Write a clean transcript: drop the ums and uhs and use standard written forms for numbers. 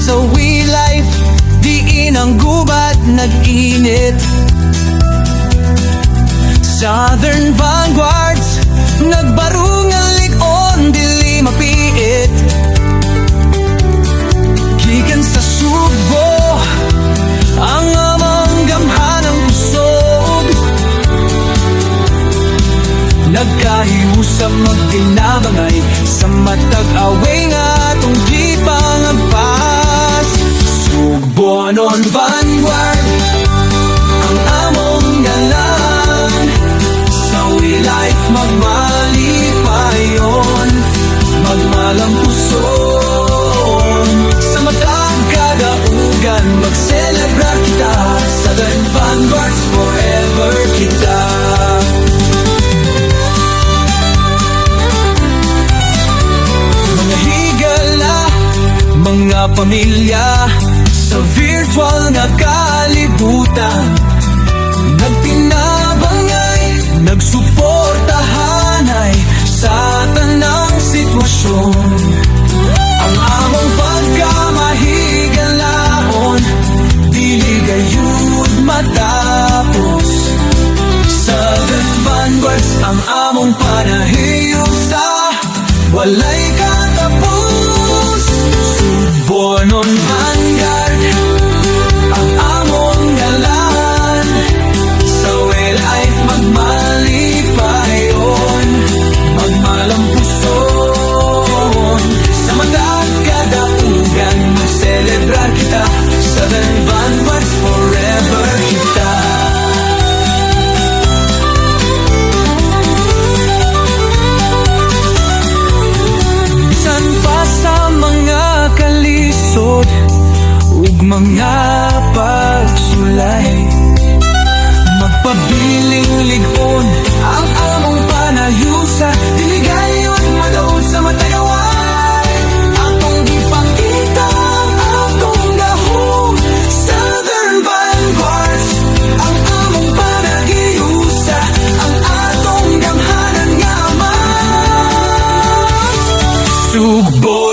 Sa we life, diin ang gubat nag-init. Southern vanguards, nagbarong ang likon, dili mapiit. Gikan sa Subo, ang amang gamhanang kusog. Nagkahiusap magtinabangay sa matag away nga atong di pangagpas. Sugbonon vanguard, ang among galan. Sa we life magmalipayon, magmalampuson. Sa matag kadaugan, magselebrar kita. Southern vanguards forever kita. Mga higala, mga pamilya, sa virtual nga kalibutan, nagtinabangay, nagsuportahanay sa tanang sitwasyon. Ang among pagkamahigalaon, dili gayud matapos. Southern vanguards, ang among panahiusa, walay katapos. Subonon vanguard, ang among galan. Sa we life magmalipayon, magmalampuson. Sa matag kadaugan, magselebrar kita. Southern vanguards forever kita. Bisan pa sa mga kalisod ug mga pagsulay, magpabiling ligon ang among panayusa. Dili gayon madaog sa matagaway, atong gipakita atong gahom. Southern vanguards, ang among panaghiusa, ang atong gamhanan nga ama. Sugbo